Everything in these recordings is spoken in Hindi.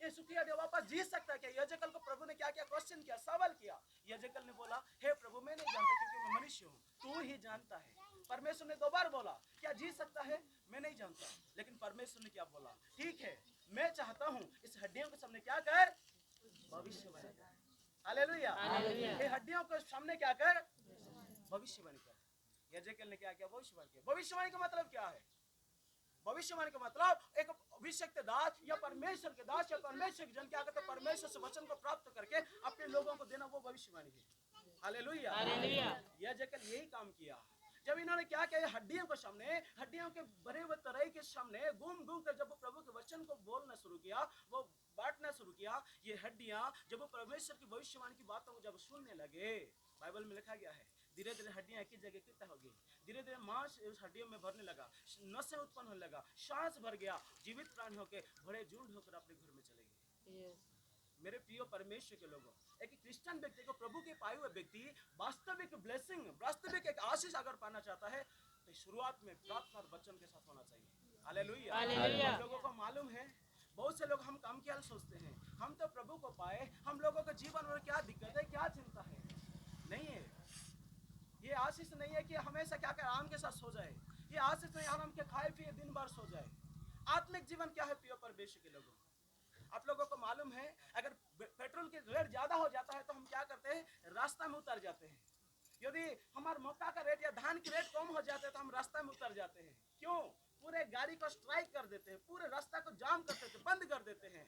यीशु की हड्डियां वापस जी सकता है क्या? यजकल को प्रभु ने क्या क्या क्वेश्चन किया, सवाल किया। यजकल ने बोला, हे प्रभु मैं नहीं जानता क्योंकि मैं मनुष्य हूँ, तू ही जानता है। परमेश्वर ने दो बार बोला, क्या जी सकता है? मैं नहीं जानता। लेकिन परमेश्वर ने क्या बोला, ठीक है मैं चाहता हूँ इस हड्डियों के सामने क्या कर, भविष्यवाणी कर। हालेलुया। ये हड्डियों के सामने क्या कर, भविष्यवाणी कर। यजेकेल ने क्या किया, भविष्यवाणी किया। भविष्यवाणी का मतलब क्या है? भविष्यवाणी का मतलब एक अभिषिक्त दास या परमेश्वर के दास या परमेश्वर के जन क्या करते हैं, परमेश्वर से वचन को प्राप्त करके अपने लोगों को देना, वो भविष्यवाणी है। हालेलुया। यजेकेल यही काम किया। जब इन्होंने क्या किया, हड्डियों के सामने, हड्डियों के बने हुए तराई के सामने घूम घूम कर जब वो प्रभु के वचन को बोलना शुरू किया, वो बांटना शुरू किया, ये हड्डियां जब वो परमेश्वर की भविष्यवाणी की बातों को जब सुनने लगे, बाइबल में लिखा गया है धीरे धीरे हड्डियां एक ही जगह इकट्ठा हो गई, धीरे धीरे मांस उस हड्डियों में भरने लगा, नसें उत्पन्न होने लगा, सांस भर गया, जीवित प्राणी होकर बड़े झुंड होकर अपने घर में चले गए। मेरे प्रिय परमेश्वर के लोगों, एक क्रिश्चियन व्यक्ति को, प्रभु के पाए हुए व्यक्ति वास्तविक ब्लेसिंग, वास्तविक एक आशीष अगर पाना चाहता है तो शुरुआत में प्रार्थना और वचन के साथ होना चाहिए। हालेलुया। हम लोगों को मालूम है, बहुत से लोग हम काम क्या सोचते हैं, हम तो प्रभु को पाए, हम लोगों के जीवन में क्या दिक्कत है, क्या चिंता है? नहीं है। ये आशीष नहीं है कि हमेशा क्या कर आराम के साथ सो जाए, ये आशीष नहीं आराम के खाए पिए दिन भर सो जाए। आत्मिक जीवन क्या है प्रिय परमेश्वर के लोगों? आप लोगों को मालूम है, अगर पेट्रोल की रेट ज्यादा हो जाता है तो हम क्या करते हैं, रास्ता में उतर जाते हैं। यदि हमारे मक्का का रेट या धान की रेट कम हो जाते हैं तो हम रास्ता में उतर जाते हैं। क्यों? पूरे गाड़ी को स्ट्राइक कर देते हैं, पूरे रास्ता को जाम कर देते हैं, बंद कर देते हैं।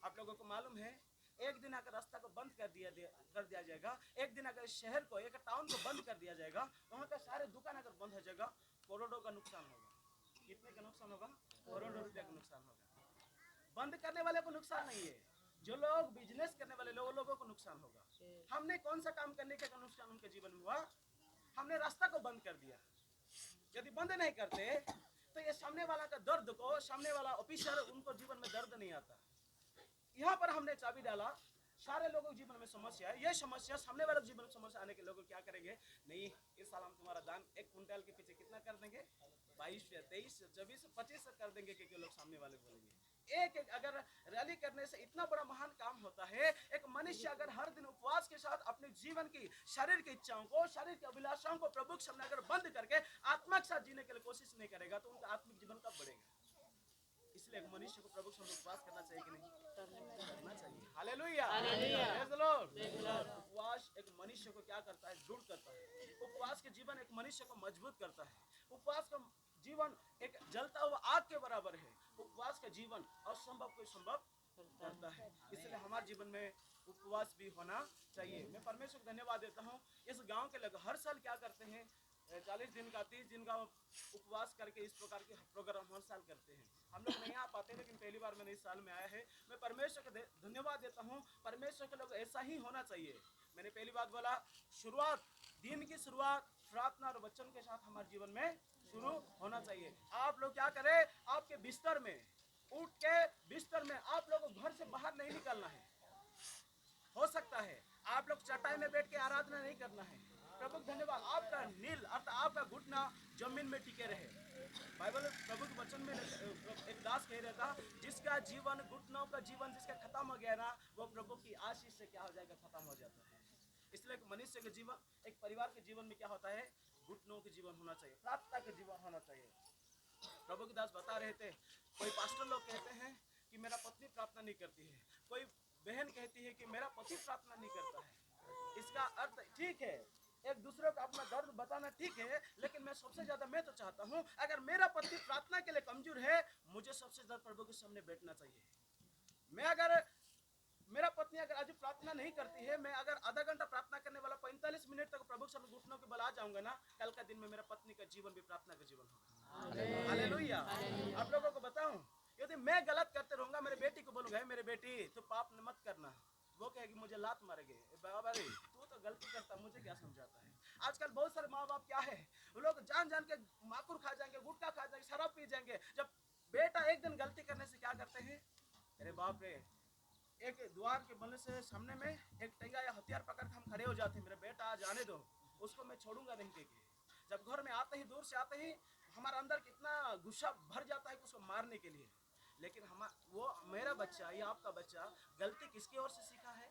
आप लोगों को मालूम है, एक दिन अगर रास्ता को बंद कर दिया जाएगा, एक दिन अगर शहर को, एक टाउन को बंद कर दिया जाएगा, वहाँ का सारे दुकान अगर बंद हो जाएगा, करोड़ों का नुकसान होगा। कितने का नुकसान होगा? करोड़ों रुपए का नुकसान होगा। बंद करने वाले को नुकसान नहीं है, जो लोग बिजनेस करने वाले लोगों को नुकसान होगा। हमने कौन सा काम करने का नुकसान उनके जीवन में हुआ? हमने रास्ता को बंद कर दिया। यदि बंद नहीं करते तो ये सामने वाला का दर्द को, सामने वाला ऑफिसर, उनको जीवन में दर्द नहीं आता। यहाँ पर हमने चाबी डाला, सारे लोगों के जीवन में समस्या है, ये समस्या सामने वाले जीवन में समस्या आने के लोग क्या करेंगे, नहीं इस साल हम तुम्हारा दान 1 कुंटल के पीछे कितना कर देंगे, 22 या 23 24 25 कर देंगे, क्योंकि लोग सामने वाले बोलेंगे। एक एक अगर रैली करने से इतना बड़ा महान काम होता है। एक मनुष्य अगर हर दिन उपवास के साथ अपने जीवन की शरीर की इच्छाओं को, शरीर की अभिलाषाओं को प्रभु के सामने अगर बंद करके आत्मा के साथ जीने के लिए कोशिश नहीं करेगा तो उनका आत्मिक जीवन कब बढ़ेगा? इसलिए एक मनुष्य को प्रभु के सामने उपवास करना चाहिए कि नहीं? करना चाहिए। हालेलुया। Praise the Lord. उपवास एक मनुष्य को क्या करता है? दृढ़ करता है। उपवास के जीवन एक मनुष्य को मजबूत करता है। उपवास का जीवन एक जलता हुआ आग के बराबर है। उपवास का जीवन असंभव को संभव करता है। इसलिए हमारे जीवन में उपवास भी होना चाहिए। मैं परमेश्वर को धन्यवाद देता हूँ। इस गांव के लोग हर साल क्या करते हैं, 40 दिन का 30 दिन का उपवास करके इस प्रकार के प्रोग्राम हर साल करते हैं। हम लोग नहीं आ पाते, लेकिन पहली बार मैंने इस साल में आया है। मैं परमेश्वर को धन्यवाद देता हूँ। परमेश्वर के लोग ऐसा ही होना चाहिए। मैंने पहली बात बोला, शुरुआत, दिन की शुरुआत प्रार्थना और वचन के साथ हमारे जीवन में शुरू होना चाहिए। आप लोग क्या करें, आपके बिस्तर में उठ के, बिस्तर में आप लोगों को घर से बाहर नहीं निकलना है। हो सकता है आप लोग चटाई में बैठ के आराधना नहीं करना है। प्रभु धन्यवाद, आपका नील अर्थात आपका घुटना जमीन में टिके रहे। बाइबल प्रभु के वचन में एक दास कह रहा था, जिसका जीवन, घुटनों का जीवन जिसका खत्म हो गया ना, वो प्रभु की आशीष से क्या हो जाएगा, खत्म हो जाता है। इसलिए एक मनुष्य के जीवन, एक परिवार के जीवन में क्या होता है, घुटनों के जीवन होना चाहिए, प्रार्थना के जीवन होना चाहिए। प्रभु के दास बता रहे थे, कोई पास्टर लोग कहते हैं कि मेरा पत्नी प्रार्थना नहीं करती है, कोई बहन कहती है कि मेरा पति प्रार्थना नहीं करता है। इसका अर्थ ठीक है, एक दूसरे को अपना दर्द बताना ठीक है, लेकिन मैं सबसे ज्यादा मैं तो चाहता हूँ, अगर मेरा पति प्रार्थना के लिए कमजोर है, मुझे सबसे ज्यादा प्रभु के सामने बैठना चाहिए। मैं अगर, मेरा पत्नी अगर आज प्रार्थना नहीं करती है, मैं अगर आधा घंटा प्रार्थना करने वाला 45 मिनट तक प्रभु के सामने घुटनों के बल आ जाऊंगा ना, कल का दिन में मेरा पत्नी का जीवन भी प्रार्थना का जीवन होगा। हालेलुया। आप लोगों को बताऊं, यदि मैं गलत करते रहूंगा, मेरे बेटी को बोलूंगा, मेरे बेटी तो पाप मत करना, वो कहेगी मुझे लात मारेंगे, बाबा रे तू तो गलती करता, मुझे क्या समझाता है। आजकल बहुत सारे माँ बाप क्या है, वो लोग जान जान के माकुर खा जाएंगे, गुटखा खा जाएंगे, शराब पी जाएंगे। जब बेटा एक दिन गलती करने से क्या करते हैं, अरे बाप रे, एक द्वार के बनने से सामने में एक टेंगा या हथियार पकड़ के हम खड़े हो जाते हैं, मेरा बेटा आज आने दो, उसको मैं छोड़ूंगा नहीं के। जब घर में आते ही, दूर से आते ही हमारा अंदर कितना गुस्सा भर जाता है उसको मारने के लिए। लेकिन वो मेरा बच्चा या आपका बच्चा गलती किसकी ओर से सीखा है?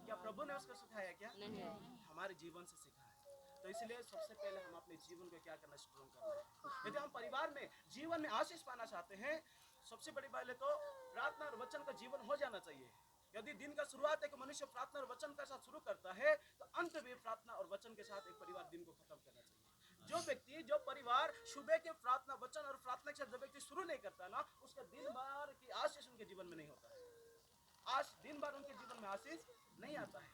क्या प्रभु ने उसको सिखाया क्या? नहीं, हमारे जीवन से सीखा है। तो इसलिए सबसे पहले हम अपने जीवन को क्या करना, स्ट्रॉन्ग करना है। यदि हम परिवार में जीवन में आशीष पाना चाहते हैं, सबसे बड़ी बात है तो प्रार्थना और वचन का जीवन हो जाना चाहिए। यदि दिन का शुरुआत एक मनुष्य प्रार्थना और वचन के साथ शुरू करता है, तो अंत भी प्रार्थना और वचन के साथ एक परिवार दिन को खत्म करना चाहिए। जो व्यक्ति, जो परिवार सुबह के प्रार्थना वचन और प्रार्थना के साथ जो व्यक्ति शुरू नहीं करता ना, उसका दिन भर की आशीष उनके जीवन में नहीं होता है। आज दिन भर उनके जीवन में आशीष नहीं आता है।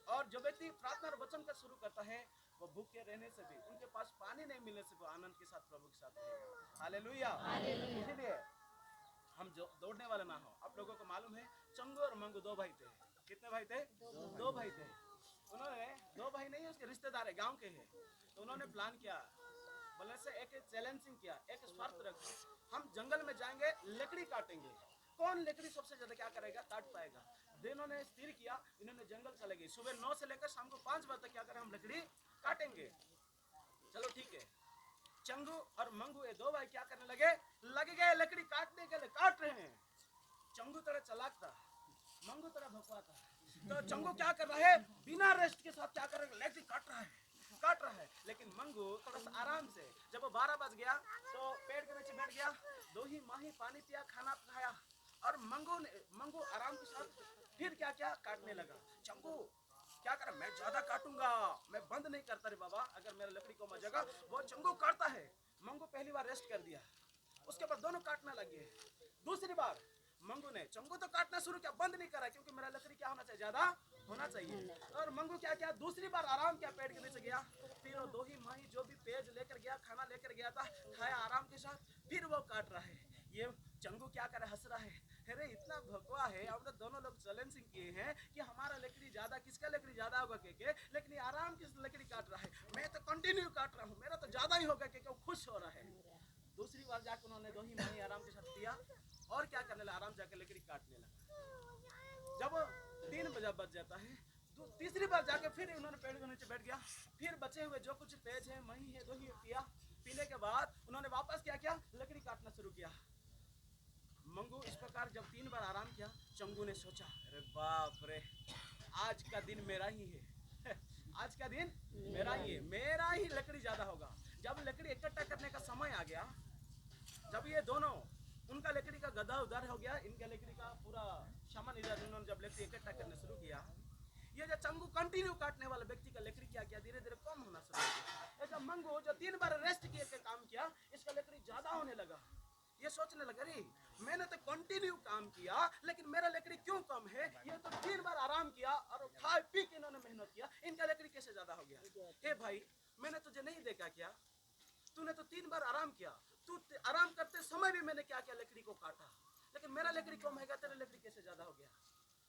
और जो व्यक्ति प्रार्थना और वचन का शुरू करता है, वो भूखे रहने से भी, उनके पास पानी नहीं मिलने से, वो आनंद के साथ प्रभु के साथ रहेगा। हालेलुया। इसीलिए हम जो दौड़ने वाले ना हो। आप लोगों को मालूम है, चंगू और मंगू दो भाई थे। कितने भाई थे? दो भाई थे। उन्होंने, दो भाई नहीं, उसके रिश्तेदार है, गांव के हैं। तो उन्होंने प्लान किया, बोले से एक चैलेंजिंग किया, एक स्वार्थ रखा, हम जंगल में जाएंगे, लकड़ी काटेंगे, कौन लकड़ी सबसे ज्यादा क्या करेगा, काट पाएगा। दोनों ने स्थिर किया, इन्होंने जंगल चले गए। सुबह 9 से लेकर शाम को 5 बजे तक क्या करें, हम लकड़ी काटेंगे। चलो ठीक है। चंगू और मंगू ये दो भाई क्या करने लगे गए लकड़ी काटने के लिए, काट रहे हैं। चंगू तरह चलाक था, मंगू तरह भगवा था। तो चंगू क्या कर रहा है, बिना रेस्ट के साथ क्या कर रहा है, लकड़ी काट रहा है। लेकिन मंगू थोड़ा सा आराम से, जब वो 12 बज गया तो पेड़ के नीचे बैठ गया, दो ही माही पानी पिया, खाना खाया, और मंगू आराम के साथ फिर क्या काटने लगा। चंगू क्या कर, मैं ज्यादा काटूंगा, मैं बंद नहीं करता रे बाबा, अगर मेरा लकड़ी को मजेगा। वो चंगू काटता है, मंगू पहली बार रेस्ट कर दिया, उसके बाद दोनों काटने लगे। दूसरी बार मंगू ने, चंगू तो काटना शुरू किया, बंद नहीं करा, क्योंकि मेरा लकड़ी क्या होना चाहिए, ज्यादा होना चाहिए। और मंगू क्या दूसरी बार आराम किया, पेड़ के नीचे गया, फिर वो दो ही माही जो भी पेज लेकर गया, खाना लेकर गया था, खाया आराम के साथ, फिर वो काट रहा है। ये चंगू क्या करे, हंस रहा है, अरे इतना भगवा है। अब तो दोनों लोग चैलेंजिंग किए हैं कि हमारा लकड़ी ज्यादा, किसका लकड़ी ज्यादा होगा के, लेकिन ये आराम किस लकड़ी काट रहा है, मैं तो कंटिन्यू काट रहा हूँ, मेरा तो ज्यादा ही होगा के, खुश हो रहा है। दूसरी बार जाकर उन्होंने दो ही माही आराम के साथ दिया, और क्या करने लगा, आराम जाकर लकड़ी काटने लगा। जब 3 बजे बज जाता है, तीसरी बार जाके फिर उन्होंने पेड़ के नीचे बैठ गया, फिर बचे हुए जो कुछ पेज है, मही है, दो ही पिया। पीने के बाद उन्होंने वापस क्या लकड़ी काटना शुरू किया। मंगू इस प्रकार जब 3 बार आराम किया, चंगू ने सोचा, अरे बाप रे, आज का दिन मेरा ही है आज का दिन मेरा ही है, मेरा ही लकड़ी ज्यादा होगा। जब लकड़ी इकट्ठा करने का समय आ गया, जब ये दोनों, उनका लकड़ी का गधा उधर हो गया, इनका लकड़ी का पूरा सामान इधर, उन्होंने जब लकड़ी इकट्ठा करना शुरू किया, ये जो चंगू कंटिन्यू काटने वाला व्यक्ति का लकड़ी क्या धीरे धीरे कम होना शुरू हो गया। जब मंगू जो 3 बार रेस्ट किए के काम किया, इसका लकड़ी ज्यादा होने लगा। ये सोचने लगा, रे मैंने तो कंटिन्यू काम किया, लेकिन मेरा लकड़ी क्यों कम है, ये तो 3 बार आराम किया और खा पी के इन्होंने मेहनत किया, इनका लकड़ी कैसे ज्यादा हो गया। हे भाई, मैंने तुझे नहीं देखा क्या, तूने तो 3 बार आराम किया, तू आराम करते समय भी मैंने क्या लकड़ी को काटा, लेकिन मेरा लकड़ी कम है, तेरा लकड़ी कैसे ज्यादा हो गया।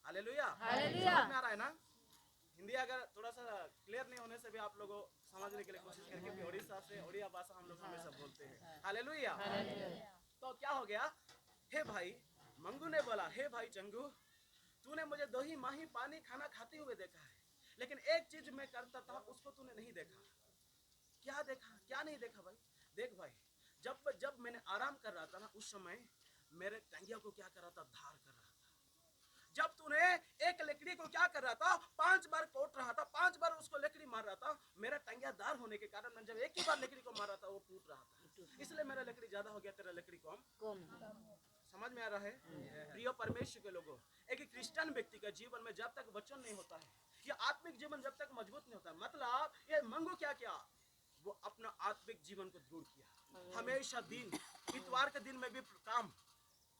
हालेलुया, समझ में आ रहा है ना। हिंदी अगर थोड़ा सा क्लियर नहीं होने से भी आप लोगों समझने के लिए कोशिश करें, क्योंकि उड़ीसा से उड़िया भाषा हम लोग हमेशा बोलते हैं। हालेलुया। तो क्या हो गया, हे भाई, मंगू ने बोला, हे भाई चंगू, तूने मुझे 2 ही माही पानी खाना खाते हुए देखा है, लेकिन एक चीज मैं करता था, उसको तूने नहीं देखा। क्या देखा, क्या नहीं देखा भाई। देख भाई, जब मैंने आराम कर रहा था ना, उस समय मेरे टंगिया को क्या कर रहा था, धार कर रहा था। जब तूने एक लकड़ी को क्या कर रहा था, 5 बार कोट रहा था, 5 बार उसको लकड़ी मार रहा था, मेरा टंगिया दार होने के कारण मैं जब एक ही बार लकड़ी को मार रहा था, वो टूट रहा था, इसलिए मेरा लकड़ी ज्यादा हो गया, तेरा लकड़ी कम। समझ में आ रहा है। प्रिय परमेश्वर के लोगों, एक क्रिश्चियन व्यक्ति का जीवन में जब तक वचन नहीं होता है, ये आत्मिक जीवन जब तक मजबूत नहीं होता, मतलब ये मंगू क्या वो अपना आत्मिक जीवन को दृढ़ किया। हमेशा दिन, इतवार के दिन में भी काम,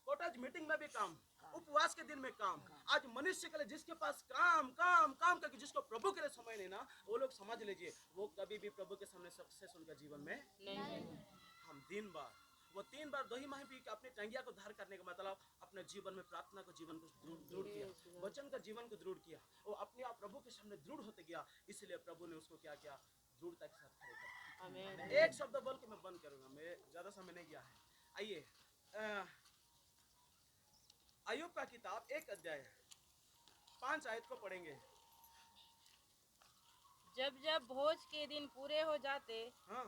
कोटाज मीटिंग में भी काम, उपवास के दिन में काम। आज मनुष्य के लिए जिसके पास काम करके, जिसको प्रभु के लिए समय नहीं ना, वो लोग समझ लीजिए वो कभी भी प्रभु के सामने सक्सेस उनका जीवन में नहीं। हम दिन बार, वो 3 बार 2 ही माही पी के अपने टंगिया को धार करने का मतलब अपने जीवन में प्रार्थना को जीवन को दृढ़ किया, वचन का जीवन को दृढ़ किया, वो अपने आप प्रभु के सामने दृढ़ होते गया, इसलिए प्रभु ने उसको क्या दृढ़ता के साथ खड़े कर। एक शब्द बोल के मैं बंद करूंगा, मैं ज्यादा समय नहीं गया है। आइए, अय्यूब का किताब 1 अध्याय 5 आयत को पढ़ेंगे। जब भोज के दिन पूरे हो जाते, हाँ,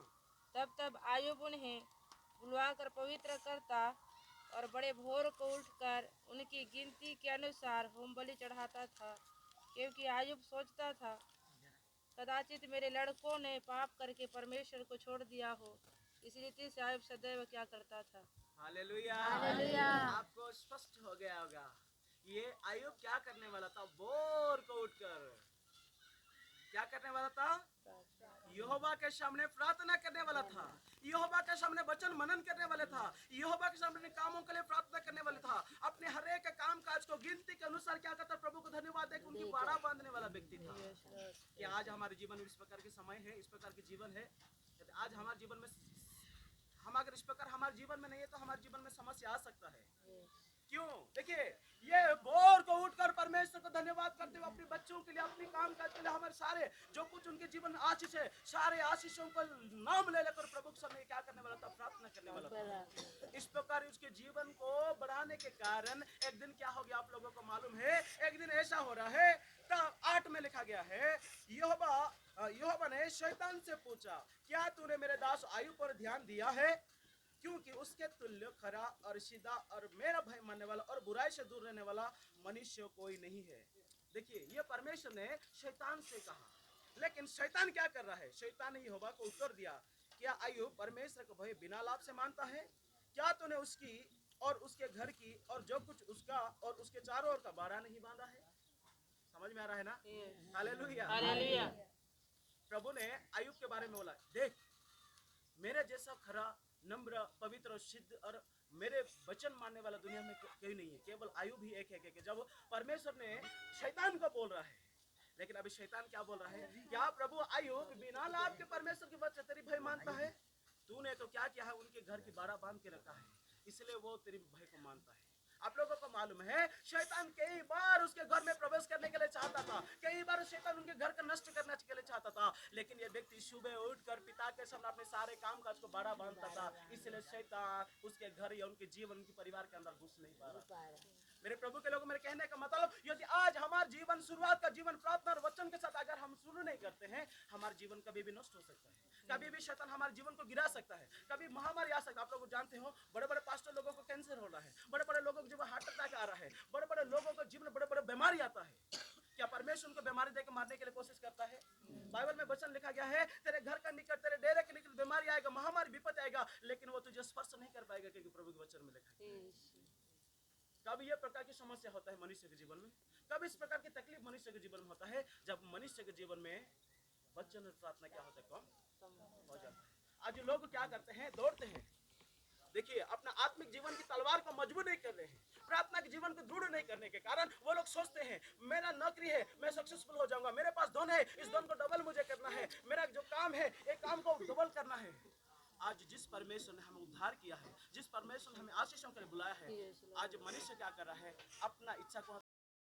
तब अय्यूब उन्हें बुलवाकर पवित्र करता और बड़े भोर को उठकर उनकी गिनती के अनुसार होम बलि चढ़ाता था, क्योंकि आयुब सोचता था कदाचित मेरे लड़कों ने पाप करके परमेश्वर को छोड़ दिया हो। इस रीति से आयुब सदैव क्या करता था। हालेलुया। हालेलुया। आपको स्पष्ट हो गया होगा ये आयुब क्या करने वाला था। भोर को उठकर क्या करने वाला था? यहोवा के सामने प्रार्थना करने वाला था, यहोवा के सामने वचन मनन करने वाला था, यहोवा के सामने कामों के लिए प्रार्थना करने वाला था। अपने हर एक काम काज को गिनती के अनुसार क्या करता? प्रभु को धन्यवाद देकर उनकी बाड़ा बांधने वाला व्यक्ति था। कि आज हमारे जीवन में इस प्रकार के समय है, इस प्रकार के जीवन है। आज हमारे जीवन में हम अगर इस प्रकार हमारे जीवन में नहीं है तो हमारे जीवन में समस्या आ सकता है। क्यों? देखिए, ये भोर को उठकर परमेश्वर को धन्यवाद करते हुए अपने बच्चों के लिए, अपने काम काज के लिए, हमारे सारे जो कुछ उनके जीवन में आशीष है, सारे आशीषों को नाम ले लेकर प्रभु के सामने क्या करने वाला था? प्रार्थना करने वाला था। इस प्रकार उसके जीवन को बढ़ाने के कारण एक दिन क्या हो गया आप लोगों को मालूम है? एक दिन ऐसा हो रहा है, तब 8 में लिखा गया है, यहोवा ने शैतान से पूछा, क्या तूने मेरे दास आयुब पर ध्यान दिया है? क्योंकि उसके तुल्य खरा और सीधा और मेरा भय मानने वाला और बुराई से दूर रहने वाला मनुष्य कोई नहीं है। देखिए, ये परमेश्वर ने शैतान से कहा, लेकिन शैतान क्या कर रहा है? शैतान ने यहोवा को उत्तर दिया, क्या आयुब परमेश्वर को भय बिना लाभ से मानता है? क्या तूने उसकी और उसके घर की और जो कुछ उसका और उसके चारों ओर का बाड़ा नहीं बांधा है? समझ में आ रहा है ना? हालेलुया। हालेलुया। प्रभु ने आयुब के बारे में बोला, देख मेरे जैसा खरा, नम्र, पवित्र और सिद्ध और मेरे वचन मानने वाला दुनिया में कोई नहीं है, केवल आयुब ही एक है। कि जब परमेश्वर ने शैतान को बोल रहा है, लेकिन अभी शैतान क्या बोल रहा है? क्या प्रभु आयुब बिना लाभ के परमेश्वर के वचन तेरी भय मानता है? तूने तो क्या किया है? उनके घर की बाड़ा बांध के रखा है, इसलिए वो तेरी भय को मानता है। आप लोगों को मालूम है, शैतान कई बार उसके घर में प्रवेश करने के लिए चाहता था, कई बार शैतान उनके घर का नष्ट करने के लिए चाहता था, लेकिन ये व्यक्ति सुबह उठकर पिता के सामने अपने सारे काम काज को बाड़ा बांधता था, इसलिए शैतान उसके घर या उनके जीवन, उनके परिवार के अंदर घुस नहीं पा रहा। मेरे प्रभु के लोगों, मेरे कहने का मतलब, यदि आज हमारा जीवन, शुरुआत का जीवन प्रार्थना और वचन के साथ अगर हम शुरू नहीं करते हैं, हमारा जीवन कभी भी नष्ट हो सकता है। कभी भी शैतान हमारे जीवन को गिरा सकता है, कभी महामारी आ सकता है। आप लोग जानते हो, बड़े बड़े पास्टर लोगों को कैंसर हो रहा है, बड़े बड़े लोगों को जीवन हार्ट अटैक आ रहा है, बड़े बड़े लोगों को जीवन बड़े बड़े बीमारी आता है। क्या परमेश्वर उनको बीमारी देकर मारने के लिए कोशिश करता है? बाइबल में वचन लिखा गया है, तेरे घर का निकट, तेरे डेरे के निकट बीमारी आएगा, महामारी विपत्ति आएगा, लेकिन वो तुझे स्पर्श नहीं कर पाएगा, क्योंकि प्रभु के वचन में लिखा है। कब ये प्रकार की समस्या होता है मनुष्य के जीवन में? कब इस प्रकार की तकलीफ मनुष्य के जीवन में होता है? जब मनुष्य के जीवन में वचन और प्रार्थना क्या होता है? कम हो जाता है। आज लोग क्या करते हैं? दौड़ते हैं, देखिए, अपना आत्मिक जीवन की तलवार को मजबूत नहीं कर रहे हैं, प्रार्थना के जीवन को दृढ़ नहीं करने के कारण वो लोग सोचते हैं, मेरा नौकरी है, मैं सक्सेसफुल हो जाऊंगा, मेरे पास धन है, इस धन को डबल मुझे करना है, मेरा जो काम है, एक काम को डबल करना है। आज जिस परमेश्वर ने हमें उद्धार किया है, जिस परमेश्वर ने हमें आशीषों के लिए बुलाया है, आज मनुष्य क्या कर रहा है? अपना इच्छा को